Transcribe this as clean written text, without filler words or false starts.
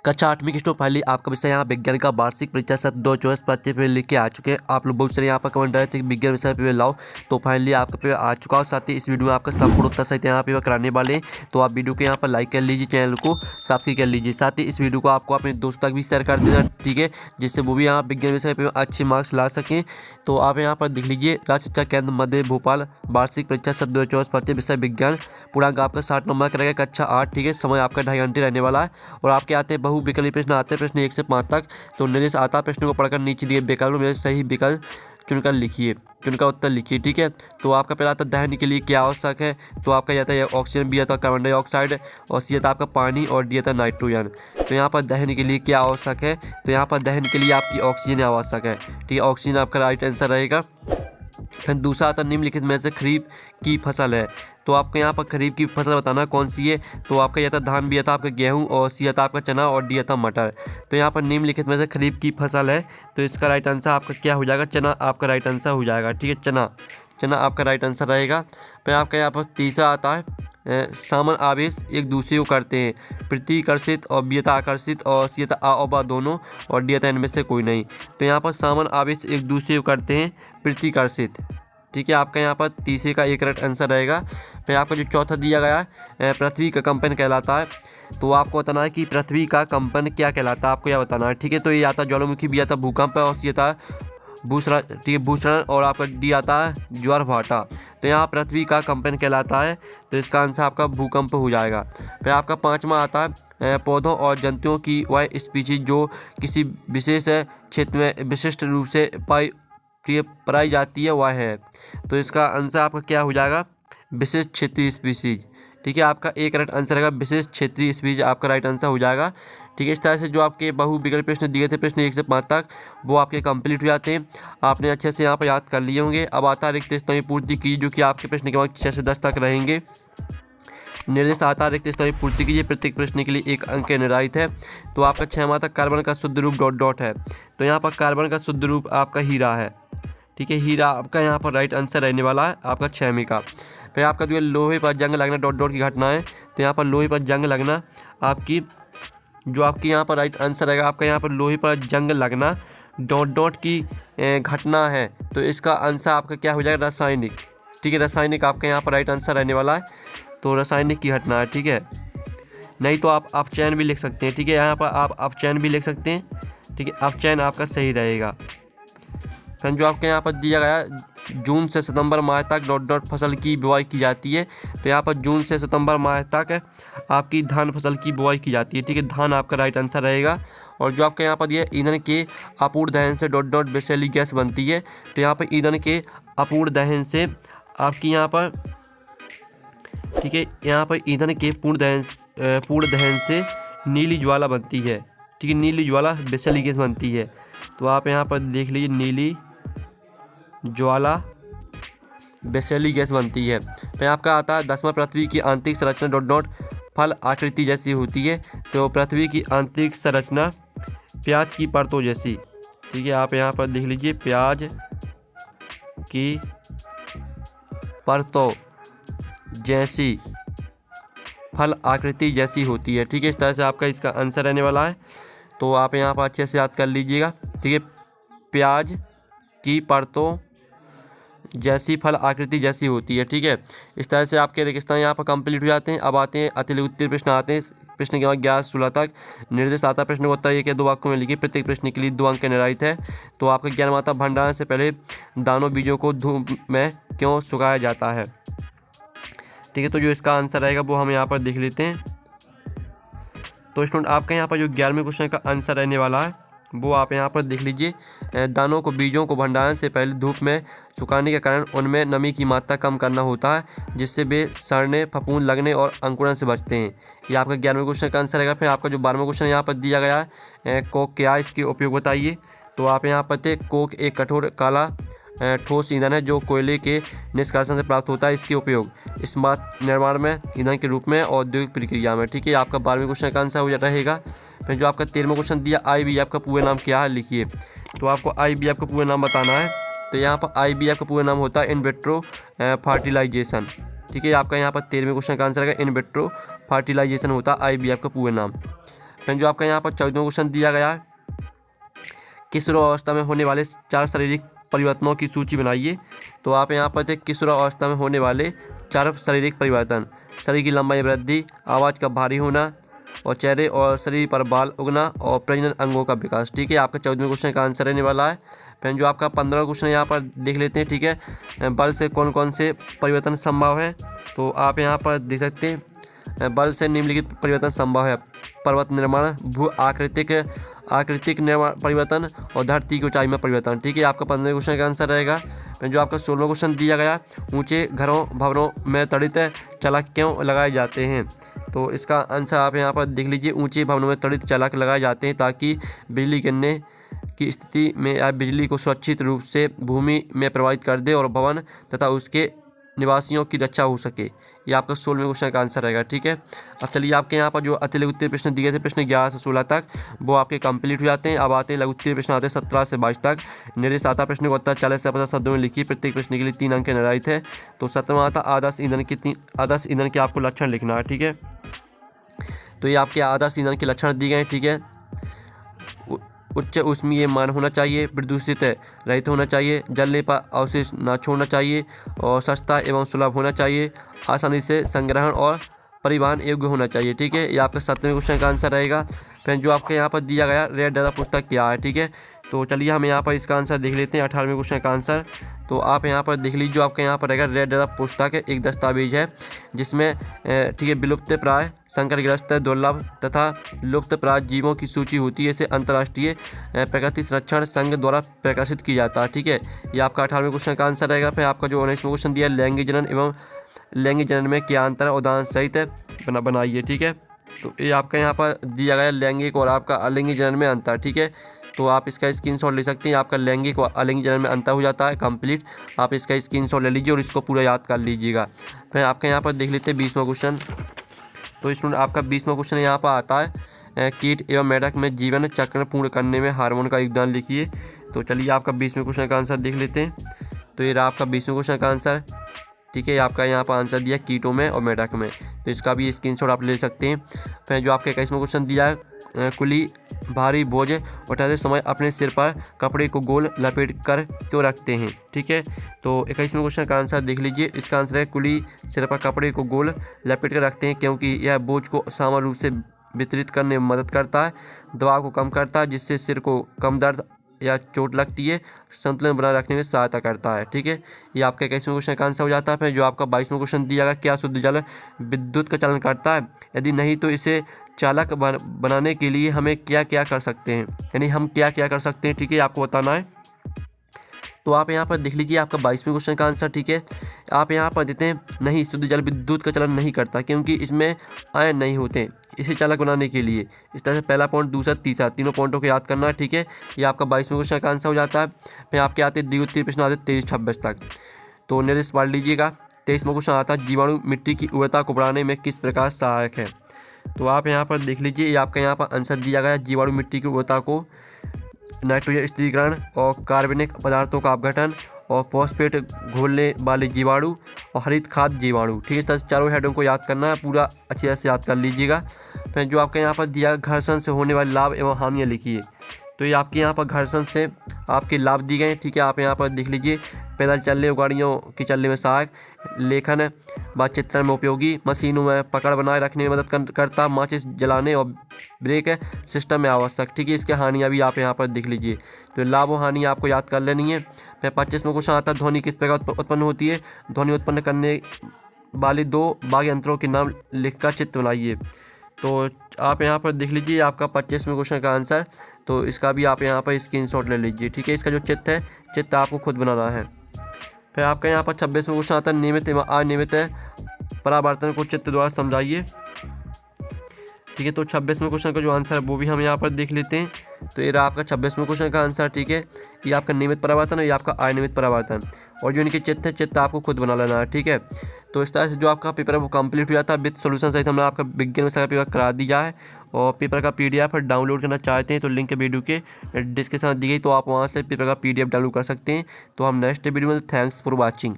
कक्षा 8वीं की स्टूडेंट फाइनली आपका विषय यहाँ विज्ञान का वार्षिक परीक्षा सत्र 2024 पत्र पेपर लिख के आ चुके हैं। आप लोग बहुत सारे यहाँ पर कमेंट रहे थे कि विज्ञान विषय पेपर लाओ, तो फाइनली आपका पेपर आ चुका हो। साथ ही इस वीडियो में आपका संपूर्ण उत्तर सहित यहाँ पेपर कराने वाले हैं, तो आप वीडियो को यहाँ पर लाइक कर लीजिए, चैनल को सब्सक्राइब कर लीजिए। साथ ही इस वीडियो को आपको अपने दोस्तों तक भी शेयर कर देना, ठीक है, जिससे वो भी यहाँ विज्ञान विषय पेपर अच्छे मार्क्स ला सकें। तो आप यहाँ पर देख लीजिए, राज्य शिक्षा केंद्र मध्य भोपाल वार्षिक परीक्षा सत्र 2024 पत्र विषय विज्ञान, पूर्णांक आपका 60 नंबर का रहेगा, कक्षा 8, ठीक है। समय आपका 2.5 घंटे रहने वाला है। और आपके आते हैं बहुविकल्पी प्रश्न आते हैं, प्रश्न 1 से 5 तक। तो निर्देश आता है, प्रश्न को पढ़कर नीचे दिए विकल्प में सही विकल्प चुनकर लिखिए, चुनकर उत्तर लिखिए, ठीक है। तो आपका पहला आता है दहन के लिए क्या आवश्यक है, तो आपका जाता है ऑक्सीजन, बी आता है कार्बन डाइऑक्साइड, और सी आता है आपका पानी, और डी आता है नाइट्रोजन। तो यहाँ पर दहन के लिए क्या आवश्यक है, तो यहाँ पर दहन के लिए आपकी ऑक्सीजन आवश्यक है, ठीक है। ऑक्सीजन आपका राइट आंसर रहेगा। फिर दूसरा आता है निम्नलिखित में से खरीफ की फसल है, तो आपको यहाँ पर खरीफ की फसल बताना कौन सी है। तो आपका यह था धान, बी था आपका गेहूं, और सी था आपका चना, और डी था मटर। तो यहाँ पर निम्नलिखित में से खरीफ की फसल है, तो इसका राइट आंसर आपका क्या हो जाएगा, चना आपका राइट आंसर हो जाएगा, ठीक है। चना, चना आपका राइट आंसर रहेगा। फिर आपका यहाँ पर तीसरा आता है सामान्य आवेश एक दूसरे को करते हैं, प्रतिकर्षित, और बी था आकर्षित, और सी था आ और बा दोनों, और डी था इनमें से कोई नहीं। तो यहाँ पर सामान्य आवेश एक दूसरे को करते हैं, प्रतिकर्षित, ठीक है। आपका यहाँ पर तीसरे का एक करेक्ट आंसर रहेगा। फिर आपका जो चौथा दिया गया है पृथ्वी का कंपन कहलाता है, तो आपको बताना है कि पृथ्वी का कंपन क्या कहलाता है, आपको यह बताना है, ठीक है। तो ये आता ज्वालामुखी, बी आता भूकंप, और सी आता भूषण, ठीक है, भूषण, और आपका डी आता है ज्वार भाटा। तो यहाँ पृथ्वी का कंपन कहलाता है, तो इसका आंसर आपका भूकंप हो जाएगा। फिर आपका पाँचवा आता है पौधों और जंतुओं की वह स्पीशीज जो किसी विशेष क्षेत्र में विशिष्ट रूप से पाई जाती है वह है, तो इसका आंसर आपका क्या हो जाएगा, विशेष क्षेत्रीय स्पीशीज, ठीक है। आपका एक करेक्ट आंसर रहेगा, विशेष क्षेत्रीय स्पीशीज आपका राइट आंसर हो जाएगा, ठीक है। इस तरह से जो आपके बहुविकल्प प्रश्न दिए थे, प्रश्न 1 से 5 तक, वो आपके कंप्लीट हो जाते हैं। आपने अच्छे से यहाँ पर याद कर लिए होंगे। अब आता है रिक्त स्थान की पूर्ति कीजिए, जो कि आपके प्रश्न के बाद 6 से 10 तक रहेंगे। निर्देश आता है रिक्त स्थान की पूर्ति कीजिए, प्रत्येक प्रश्न के लिए 1 अंक निर्धारित है। तो आपका 6वां तक कार्बन का शुद्ध रूप ... है, तो यहाँ पर कार्बन का शुद्ध रूप आपका हीरा है, ठीक है। हीरा आपका यहाँ पर राइट आंसर रहने वाला है आपका 6वें का। फिर आपका जो है लोहे पर जंग लगना ... की घटना है, तो यहाँ पर लोहे पर जंग लगना आपकी जो आपकी यहाँ पर राइट आंसर रहेगा, आपका यहाँ पर लोहे पर जंग लगना ... की घटना है, तो इसका आंसर आपका क्या हो जाएगा, रासायनिक, ठीक है। रासायनिक आपका यहाँ पर राइट आंसर रहने वाला है, तो रासायनिक की घटना है, ठीक है। नहीं तो आप अपचयन भी लिख सकते हैं, ठीक है। यहाँ पर आप अपचयन भी लिख सकते हैं, ठीक है। अपचयन आपका सही रहेगा। फिर जो आपके यहाँ पर दिया गया जून से सितंबर माह तक ... फसल की बुआई की जाती है, तो यहाँ पर जून से सितंबर माह तक आपकी धान फसल की बुआई की जाती है, ठीक है। धान आपका राइट आंसर रहेगा। और जो आपके यहाँ पर ये ईंधन के अपूर्ण दहन से ... विषैली गैस बनती है, तो यहाँ पर ईंधन के अपूर्ण दहन से आपकी यहाँ पर, ठीक है, यहाँ पर ईंधन के पूर्ण दहन से नीली ज्वाला बनती है, ठीक है। नीली ज्वाला विषैली गैस बनती है, तो आप यहाँ पर देख लीजिए, नीली ज्वाला विषैली गैस बनती है। फिर आपका आता है 10वां पृथ्वी की आंतरिक संरचना ... फल आकृति जैसी होती है, तो पृथ्वी की आंतरिक संरचना प्याज की परतों जैसी, ठीक है। आप यहाँ पर देख लीजिए, प्याज की परतों जैसी फल आकृति जैसी होती है, ठीक है। इस तरह से आपका इसका आंसर रहने वाला है, तो आप यहाँ पर अच्छे से याद कर लीजिएगा, ठीक है। प्याज की परतों जैसी फल आकृति जैसी होती है, ठीक है। इस तरह से आपके रेगिस्तान यहाँ पर कंप्लीट हो जाते हैं। अब आते हैं अतिलिखित प्रश्न आते हैं, प्रश्न के बाद 11 से 16 तक। निर्देश आता है प्रश्न को उत्तर 1 या 2 वाक्यों में लिखिए, प्रत्येक प्रश्न के लिए 2 अंक निर्धारित है। तो आपका 11वां आता भंडारण से पहले दानों बीजों को धूप में क्यों सुखाया जाता है, ठीक है। तो जो इसका आंसर रहेगा वो हम यहाँ पर देख लेते हैं। तो स्टूडेंट आपका यहाँ पर जो 11वें क्वेश्चन का आंसर रहने वाला है वो आप यहाँ पर देख लीजिए, दानों को बीजों को भंडारण से पहले धूप में सुखाने के कारण उनमें नमी की मात्रा कम करना होता है, जिससे वे सड़ने, फफूंद लगने और अंकुरण से बचते हैं। ये आपका 11वें क्वेश्चन का आंसर रहेगा। फिर आपका जो 12वां क्वेश्चन यहाँ पर दिया गया है, कोक क्या, इसके उपयोग बताइए। तो आप यहाँ पर थे, कोक एक कठोर काला ठोस ईंधन है जो कोयले के निष्कासन से प्राप्त होता है। इसके उपयोग इस्पात निर्माण में, ईंधन के रूप में, औद्योगिक प्रक्रिया में, ठीक है। आपका 12वें क्वेश्चन का आंसर हो रहेगा। फिर जो आपका 13वां क्वेश्चन दिया, IVF का पूरा नाम क्या है, लिखिए। तो आपको IVF का पूरा नाम बताना है। तो यहाँ पर IVF का पूरा नाम होता है इन विट्रो फर्टिलाइजेशन, ठीक है। आपका यहाँ पर 13वें क्वेश्चन का आंसर है इन विट्रो फर्टिलाइजेशन होता है IVF का पूरा नाम। फिर जो आपका यहाँ पर 14वां क्वेश्चन दिया गया है, किशोरावस्था में होने वाले 4 शारीरिक परिवर्तनों की सूची बनाइए। तो आप यहाँ पर थे किशोरावस्था में होने वाले 4 शारीरिक परिवर्तन: शरीर की लंबाई वृद्धि, आवाज़ का भारी होना, और चेहरे और शरीर पर बाल उगना, और प्रजनन अंगों का विकास। ठीक है, आपका 14वें क्वेश्चन का आंसर रहने वाला है। फिर जो आपका 15वां क्वेश्चन यहाँ पर देख लेते हैं। ठीक है, बल से कौन कौन से परिवर्तन संभव है। तो आप यहाँ पर देख सकते हैं, बल से निम्नलिखित परिवर्तन संभव है: पर्वत निर्माण, भू आकृतिक निर्माण परिवर्तन, और धरती की ऊंचाई में परिवर्तन। ठीक है, आपका 15वें क्वेश्चन का आंसर रहेगा। फिर जो आपका 16वां क्वेश्चन दिया गया, ऊंचे घरों भवनों में त्वरित चालक क्यों लगाए जाते हैं। तो इसका आंसर आप यहाँ पर देख लीजिए, ऊंचे भवनों में त्वरित चालक लगाए जाते हैं ताकि बिजली गिरने की स्थिति में या बिजली को सुरक्षित रूप से भूमि में प्रवाहित कर दे और भवन तथा उसके निवासियों की रक्षा हो सके। ये आपका 16वें क्वेश्चन का आंसर रहेगा। ठीक है, अब चलिए आपके यहाँ पर जो अति लघु उत्तरीय प्रश्न दिए थे, प्रश्न 11 से 16 तक, वो आपके कंप्लीट हो जाते हैं। अब आते हैं लघु उत्तरीय प्रश्न, आते हैं 17 से 22 तक। निर्देश आता प्रश्न को उत्तर 40 से 50 शब्दों में लिखिए, प्रत्येक प्रश्न के लिए 3 अंक निर्धारित है। तो 17वां आता आदर्श ईंधन के आपको लक्षण लिखना है। ठीक है, तो ये आपके आदर्श ईंधन के लक्षण दिए गए हैं। ठीक है, उच्च ऊष्मीय मान होना चाहिए, प्रदूषित रहित होना चाहिए, जलने पर अवशेष न छोड़ना चाहिए, और सस्ता एवं सुलभ होना चाहिए, आसानी से संग्रहण और परिवहन योग्य होना चाहिए। ठीक है, ये आपका 17वें क्वेश्चन का आंसर रहेगा। फिर जो आपके यहाँ पर दिया गया रेड दादा पुस्तक क्या है। ठीक है, तो चलिए हम यहाँ पर इसका आंसर देख लेते हैं, 18वें क्वेश्चन का आंसर। तो आप यहाँ पर देख लीजिए, आपके यहाँ पर रहेगा रेड दादा पुस्तक एक दस्तावेज है जिसमें ठीक है विलुप्त प्राय, संकटग्रस्त, दुर्लभ तथा लुप्त प्राय जीवों की सूची होती है। इसे अंतर्राष्ट्रीय प्रकृति संरक्षण संघ द्वारा प्रकाशित किया जाता है। ठीक है, ये आपका 18वें क्वेश्चन का आंसर रहेगा। फिर आपका जो 19वां क्वेश्चन दिया है, लैंगिक जनन एवं लैंगिक जनन में क्या अंतर है, उदाहरण सहित बनाइए। ठीक है, तो ये आपका यहाँ पर दिया गया लैंगिक और आपका अलैंगिक जनन में अंतर। ठीक है, तो आप इसका स्क्रीनशॉट ले सकते हैं। आपका लैंगिक और अलैंगिक जनन में अंतर हो जाता है कंप्लीट। आप इसका स्क्रीनशॉट ले लीजिए और इसको पूरा याद कर लीजिएगा। फिर आपके यहाँ पर देख लेते हैं 20वां क्वेश्चन। तो स्टूडेंट आपका 20वां क्वेश्चन यहाँ पर आता है, कीट एवं मेढक में जीवन चक्र पूर्ण करने में हार्मोन का योगदान लिखिए। तो चलिए आपका 20वें क्वेश्चन का आंसर देख लेते हैं। तो ये रहा आपका 20वें क्वेश्चन का आंसर। ठीक है, आपका यहाँ पर आंसर दिया कीटों में और मेढक में, तो इसका भी स्क्रीनशॉट आप ले सकते हैं। फिर जो आपका 21वां क्वेश्चन दिया है, कुली भारी बोझ उठाते समय अपने सिर पर कपड़े को गोल लपेट कर क्यों रखते हैं। ठीक है, तो 21वें क्वेश्चन का आंसर देख लीजिए। इसका आंसर है कुली सिर पर कपड़े को गोल लपेट कर रखते हैं क्योंकि यह बोझ को समान रूप से वितरित करने में मदद करता है, दबाव को कम करता है जिससे सिर को कम दर्द या चोट लगती है, संतुलन बनाए रखने में सहायता करता है। ठीक है, ये आपका 21वें क्वेश्चन का आंसर हो जाता है। फिर जो आपका 22वां क्वेश्चन दिया गया, क्या शुद्ध जल विद्युत का चालन करता है, यदि नहीं तो इसे चालक बनाने के लिए हमें क्या क्या कर सकते हैं, यानी हम क्या क्या कर सकते हैं। ठीक है, आपको बताना है। तो आप यहाँ पर देख लीजिए आपका 22वें क्वेश्चन का आंसर। ठीक है, आप यहाँ पर देते हैं नहीं, शुद्ध जल विद्युत का चालन नहीं करता क्योंकि इसमें आयन नहीं होते इसे चालक बनाने के लिए। इस तरह से पहला पॉइंट, दूसरा, तीसरा, तीनों पॉइंटों को याद करना है। ठीक है, ये आपका 22वें क्वेश्चन का आंसर हो जाता है। फिर आपके आते हैं द्वितीय प्रश्न आते 23-26 तक, तो निर्देश पढ़ लीजिएगा। 23वां क्वेश्चन आता है, जीवाणु मिट्टी की उर्वरता को बढ़ाने में किस प्रकार सहायक है। तो आप यहाँ पर देख लीजिए, ये आपका यहाँ पर आंसर दिया गया, जीवाणु मिट्टी की उर्वरता को नाइट्रोजन स्थिरीकरण और कार्बनिक पदार्थों का अपघटन और फॉस्फेट घोलने वाले जीवाणु और हरित खाद जीवाणु। ठीक है, इस तरह से चारों हेडों को याद करना है, पूरा अच्छी तरह से याद कर लीजिएगा। फिर जो आपके यहाँ पर दिया घर्षण से होने वाले लाभ एवं हानियाँ लिखिए। तो ये आपके यहाँ पर घर्षण से आपके लाभ दिए गए हैं। ठीक है, आप यहाँ पर देख लीजिए, पैदल चलने और गाड़ियों की चलने में सहायक, लेखन व चित्रण में उपयोगी, मशीनों में पकड़ बनाए रखने में मदद करता, माचिस जलाने और ब्रेक सिस्टम में आवश्यक। ठीक है, इसके हानियाँ भी आप यहाँ पर देख लीजिए। तो लाभ और हानि आपको याद कर लेनी है। फिर 25वां क्वेश्चन आता है, ध्वनि किस प्रकार उत्पन्न होती है, ध्वनि उत्पन्न करने वाले 2 वाद्य यंत्रों के नाम लिखकर चित्र बनाइए। तो आप यहाँ पर देख लीजिए आपका 25वें क्वेश्चन का आंसर। तो इसका भी आप यहाँ पर स्क्रीनशॉट ले लीजिए। ठीक है, इसका जो चित्र आपको खुद बनाना है। फिर आपका यहाँ पर 26वां क्वेश्चन आता है, नियमित एवं अनियमित परावर्तन को चित्र द्वारा समझाइए। ठीक है, तो 26वें क्वेश्चन का जो आंसर है वो भी हम यहाँ पर देख लेते हैं। तो ये रहा आपका 26वें क्वेश्चन का आंसर। ठीक है, ये आपका नियमित परावर्तन है, ये आपका अनियमित परावर्तन, और जो इनके चित्र आपको खुद बना लेना है। ठीक है, तो इस तरह से जो आपका पेपर है वो कंप्लीट हो जाता है विद सोल्यूशन सहित। हमने आपका विज्ञान विषय का पेपर करा दिया है, और पेपर का PDF डाउनलोड करना चाहते हैं तो लिंक वीडियो के डिस्क्रिप्शन में दी गई, तो आप वहाँ से पेपर का PDF डाउनलोड कर सकते हैं। तो हम नेक्स्ट वीडियो में, थैंक्स फॉर वॉचिंग।